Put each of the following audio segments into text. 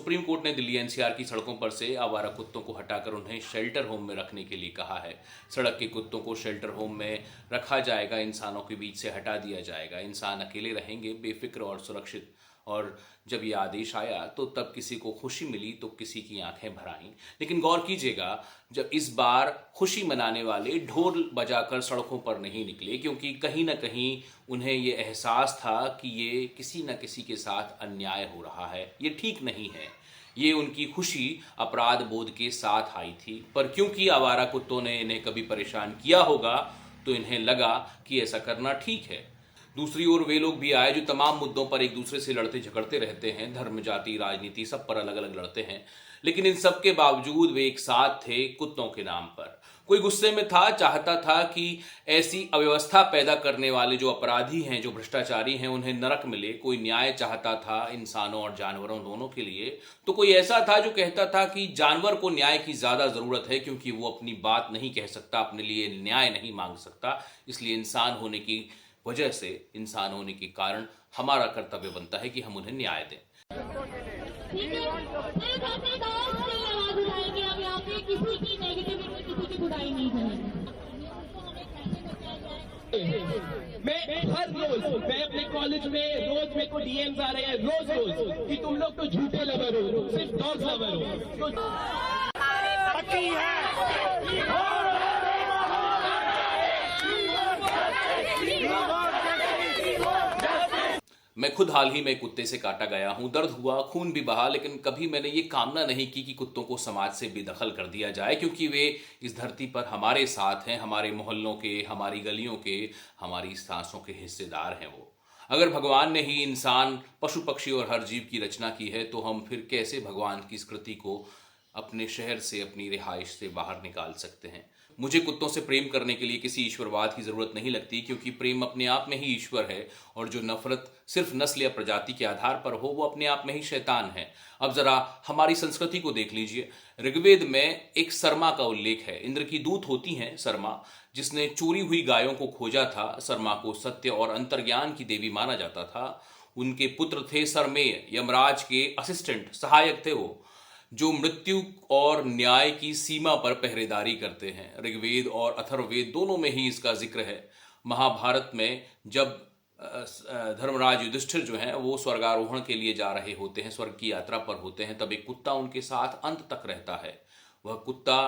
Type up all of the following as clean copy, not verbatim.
Supreme court ने Delhi NCR की सड़कों पर से आवारा कुत्तों को हटाकर उन्हें शेल्टर होम में रखने के लिए कहा है। सड़क के कुत्तों को शेल्टर होम में रखा जाएगा, इंसानों के बीच से हटा दिया जाएगा। इंसान अकेले रहेंगे, बेफिक्र और सुरक्षित। और जब ये आदेश आया तो तब किसी को खुशी मिली तो किसी की आंखें भर आईं। लेकिन गौर कीजिएगा, जब इस बार खुशी मनाने वाले ढोल बजाकर सड़कों पर नहीं निकले, क्योंकि कहीं ना कहीं उन्हें ये एहसास था कि ये किसी न किसी के साथ अन्याय हो रहा है, ये ठीक नहीं है। ये उनकी खुशी अपराध बोध के साथ आई थी, पर क्योंकि आवारा कुत्तों ने इन्हें कभी परेशान किया होगा तो इन्हें लगा कि ऐसा करना ठीक है। दूसरी ओर वे लोग भी आए जो तमाम मुद्दों पर एक दूसरे से लड़ते झगड़ते रहते हैं, धर्म, जाति, राजनीति, सब पर अलग अलग लड़ते हैं, लेकिन इन सब के बावजूद वे एक साथ थे कुत्तों के नाम पर। कोई गुस्से में था, चाहता था कि ऐसी अव्यवस्था पैदा करने वाले जो अपराधी हैं, जो भ्रष्टाचारी हैं, उन्हें नरक मिले। कोई न्याय चाहता था इंसानों और जानवरों दोनों के लिए, तो कोई ऐसा था जो कहता था कि जानवर को न्याय की ज्यादा जरूरत है, क्योंकि वो अपनी बात नहीं कह सकता, अपने लिए न्याय नहीं मांग सकता। इसलिए इंसान होने की वजह से, इंसान होने के कारण हमारा कर्तव्य बनता है कि हम उन्हें न्याय दें। ठीक है, एक अपने गाँव से आवाज उठाएंगे। हम यहाँ पे किसी की नेगेटिविटी, किसी की बुराई नहीं करेंगे। मैं अपने कॉलेज में रोज मेरे को डीएम्स आ रहे हैं, रोज कि तुम लोग तो झूठे लवर हो, सिर्फ डॉग लवर हो। पक्की है। मैं खुद हाल ही में कुत्ते से काटा गया हूं। दर्द हुआ, खून भी बहा, लेकिन कभी मैंने ये कामना नहीं की कि कुत्तों को समाज से बेदखल कर दिया जाए, क्योंकि वे इस धरती पर हमारे साथ हैं, हमारे मोहल्लों के, हमारी गलियों के, हमारी सांसों के हिस्सेदार हैं वो। अगर भगवान ने ही इंसान, पशु पक्षी और हर जीव की रचना की है, तो हम फिर कैसे भगवान की इस कृति को अपने शहर से, अपनी रिहाइश से बाहर निकाल सकते हैं। मुझे कुत्तों से प्रेम करने के लिए किसी ईश्वरवाद की जरूरत नहीं लगती, क्योंकि प्रेम अपने आप में ही ईश्वर है, और जो नफरत सिर्फ नस्ल या प्रजाति के आधार पर हो, वो अपने आप में ही शैतान है। अब जरा हमारी संस्कृति को देख लीजिए। ऋग्वेद में एक सरमा का उल्लेख है। इंद्र की दूत होती हैं सरमा, जिसने चोरी हुई गायों को खोजा था। सरमा को सत्य और अंतर्ज्ञान की देवी माना जाता था। उनके पुत्र थे सरमेय, यमराज के असिस्टेंट, सहायक थे वो, जो मृत्यु और न्याय की सीमा पर पहरेदारी करते हैं। ऋग्वेद और अथर्ववेद दोनों में ही इसका जिक्र है। महाभारत में जब धर्मराज युधिष्ठिर जो हैं वो स्वर्गारोहण के लिए जा रहे होते हैं, स्वर्ग की यात्रा पर होते हैं, तब एक कुत्ता उनके साथ अंत तक रहता है। वह कुत्ता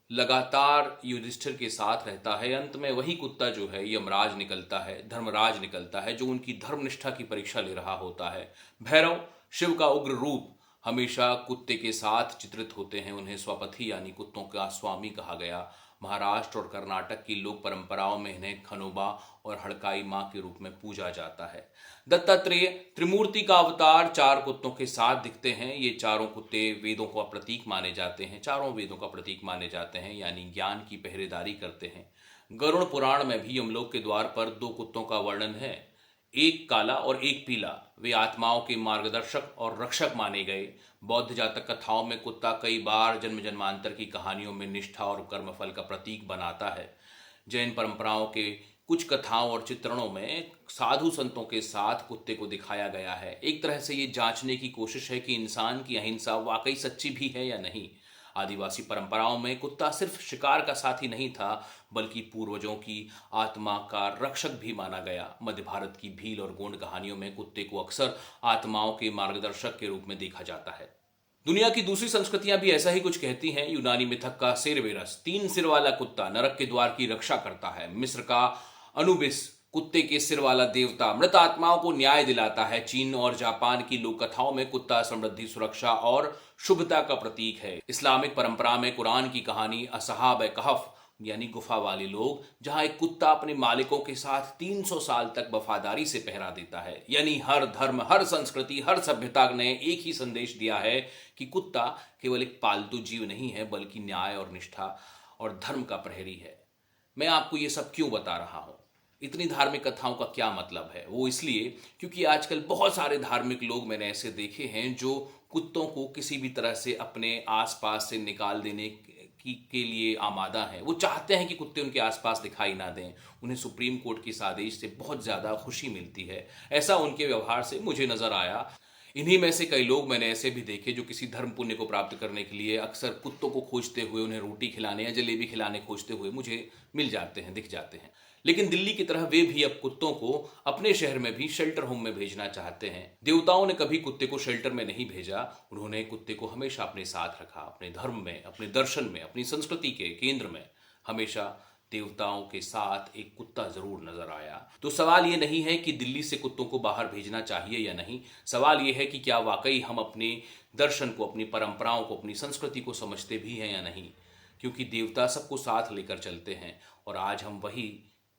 लगातार युधिष्ठिर के साथ रहता है। अंत में वही कुत्ता जो है यमराज निकलता है, धर्मराज निकलता है, जो उनकी धर्मनिष्ठा की परीक्षा ले रहा होता है। भैरव, शिव का उग्र रूप, हमेशा कुत्ते के साथ चित्रित होते हैं। उन्हें स्वपथी यानी कुत्तों का स्वामी कहा गया। महाराष्ट्र और कर्नाटक की लोक परंपराओं में इन्हें खनोबा और हड़काई माँ के रूप में पूजा जाता है। दत्तात्रेय त्रिमूर्ति का अवतार 4 कुत्तों के साथ दिखते हैं। ये चारों कुत्ते वेदों का प्रतीक माने जाते हैं, चारों वेदों का प्रतीक माने जाते हैं, यानी ज्ञान की पहरेदारी करते हैं। गरुड़ पुराण में भी यमलोक के द्वार पर 2 कुत्तों का वर्णन है, एक काला और एक पीला। वे आत्माओं के मार्गदर्शक और रक्षक माने गए। बौद्ध जातक कथाओं में कुत्ता कई बार जन्म जन्मांतर की कहानियों में निष्ठा और कर्मफल का प्रतीक बनाता है। जैन परंपराओं के कुछ कथाओं और चित्रणों में साधु संतों के साथ कुत्ते को दिखाया गया है। एक तरह से ये जांचने की कोशिश है कि इंसान की अहिंसा वाकई सच्ची भी है या नहीं। आदिवासी परंपराओं में कुत्ता सिर्फ शिकार का साथी नहीं था, बल्कि पूर्वजों की आत्मा का रक्षक भी माना गया। मध्य भारत की भील और गोंड कहानियों में कुत्ते को अक्सर आत्माओं के मार्गदर्शक के रूप में देखा जाता है। दुनिया की दूसरी संस्कृतियां भी ऐसा ही कुछ कहती हैं। यूनानी मिथक का सेरबेरस, 3 सिर वाला कुत्ता, नरक के द्वार की रक्षा करता है। मिस्र का अनुबिस, कुत्ते के सिर वाला देवता, मृत आत्माओं को न्याय दिलाता है। चीन और जापान की लोक कथाओं में कुत्ता समृद्धि, सुरक्षा और शुभता का प्रतीक है। इस्लामिक परंपरा में कुरान की कहानी असहाब कहफ यानी गुफा वाले लोग, जहां एक कुत्ता अपने मालिकों के साथ 300 साल तक वफादारी से पहरा देता है। यानी हर धर्म, हर संस्कृति, हर सभ्यता ने एक ही संदेश दिया है कि कुत्ता केवल एक पालतू जीव नहीं है, बल्कि न्याय और निष्ठा और धर्म का प्रहरी है। मैं आपको ये सब क्यों बता रहा हूं? इतनी धार्मिक कथाओं का क्या मतलब है? वो इसलिए क्योंकि आजकल बहुत सारे धार्मिक लोग मैंने ऐसे देखे हैं जो कुत्तों को किसी भी तरह से अपने आसपास से निकाल देने के लिए आमादा हैं। वो चाहते हैं कि कुत्ते उनके आसपास दिखाई ना दें। उन्हें सुप्रीम कोर्ट के इस आदेश से बहुत ज़्यादा खुशी मिलती है, ऐसा उनके व्यवहार से मुझे नज़र आया। इन्हीं में से कई लोग मैंने ऐसे भी देखे जो किसी धर्म पुण्य को प्राप्त करने के लिए अक्सर कुत्तों को खोजते हुए, उन्हें रोटी खिलाने या जलेबी खिलाने खोजते हुए मुझे मिल जाते हैं, दिख जाते हैं। लेकिन दिल्ली की तरह वे भी अब कुत्तों को अपने शहर में भी शेल्टर होम में भेजना चाहते हैं। देवताओं ने कभी कुत्ते को शेल्टर में नहीं भेजा, उन्होंने कुत्ते को हमेशा अपने साथ रखा, अपने धर्म में, अपने दर्शन में, अपनी संस्कृति के केंद्र में हमेशा देवताओं के साथ एक कुत्ता जरूर नजर आया। तो सवाल ये नहीं है कि दिल्ली से कुत्तों को बाहर भेजना चाहिए या नहीं, सवाल ये है कि क्या वाकई हम अपने दर्शन को, अपनी परंपराओं को, अपनी संस्कृति को समझते भी हैं या नहीं। क्योंकि देवता सबको साथ लेकर चलते हैं और आज हम वही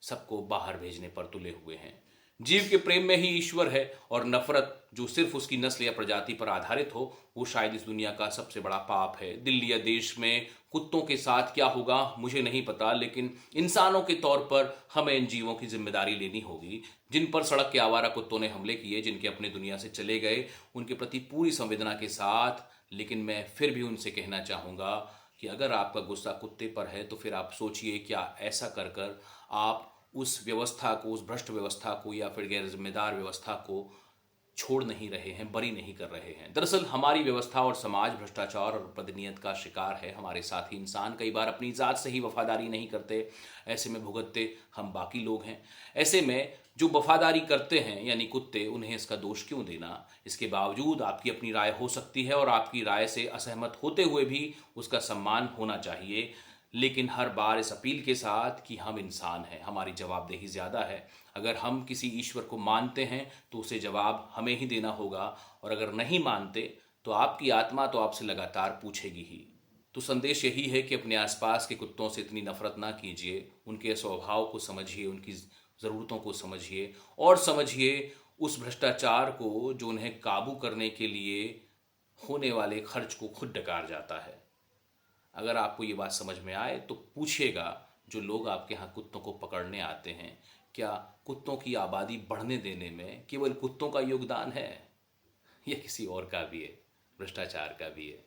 सबको बाहर भेजने पर तुले हुए हैं। जीव के प्रेम में ही ईश्वर है और नफरत जो सिर्फ उसकी नस्ल या प्रजाति पर आधारित हो, वो शायद इस दुनिया का सबसे बड़ा पाप है। दिल्ली या देश में कुत्तों के साथ क्या होगा मुझे नहीं पता, लेकिन इंसानों के तौर पर हमें इन जीवों की जिम्मेदारी लेनी होगी। जिन पर सड़क के आवारा कुत्तों ने हमले किए, जिनके अपने दुनिया से चले गए, उनके प्रति पूरी संवेदना के साथ। लेकिन मैं फिर भी उनसे कहना चाहूँगा कि अगर आपका गुस्सा कुत्ते पर है तो फिर आप सोचिए क्या ऐसा कर कर आप उस व्यवस्था को, उस भ्रष्ट व्यवस्था को या फिर गैर जिम्मेदार व्यवस्था को छोड़ नहीं रहे हैं, बरी नहीं कर रहे हैं। दरअसल हमारी व्यवस्था और समाज भ्रष्टाचार और पदनियत का शिकार है। हमारे साथी इंसान कई बार अपनी जात से ही वफादारी नहीं करते, ऐसे में भुगतते हम बाकी लोग हैं। ऐसे में जो वफादारी करते हैं यानी कुत्ते, उन्हें इसका दोष क्यों देना। इसके बावजूद आपकी अपनी राय हो सकती है और आपकी राय से असहमत होते हुए भी उसका सम्मान होना चाहिए, लेकिन हर बार इस अपील के साथ कि हम इंसान हैं, हमारी जवाबदेही ज़्यादा है। अगर हम किसी ईश्वर को मानते हैं तो उसे जवाब हमें ही देना होगा, और अगर नहीं मानते तो आपकी आत्मा तो आपसे लगातार पूछेगी ही। तो संदेश यही है कि अपने आसपास के कुत्तों से इतनी नफरत ना कीजिए, उनके स्वभाव को समझिए, उनकी ज़रूरतों को समझिए और समझिए उस भ्रष्टाचार को जो उन्हें काबू करने के लिए होने वाले खर्च को खुद डकार जाता है। अगर आपको ये बात समझ में आए तो पूछिएगा जो लोग आपके यहाँ कुत्तों को पकड़ने आते हैं, क्या कुत्तों की आबादी बढ़ने देने में केवल कुत्तों का योगदान है या किसी और का भी है, भ्रष्टाचार का भी है।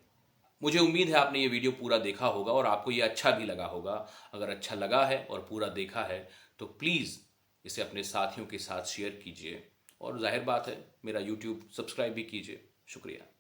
मुझे उम्मीद है आपने ये वीडियो पूरा देखा होगा और आपको ये अच्छा भी लगा होगा। अगर अच्छा लगा है और पूरा देखा है तो प्लीज़ इसे अपने साथियों के साथ शेयर कीजिए और जाहिर बात है मेरा YouTube सब्सक्राइब भी कीजिए। शुक्रिया।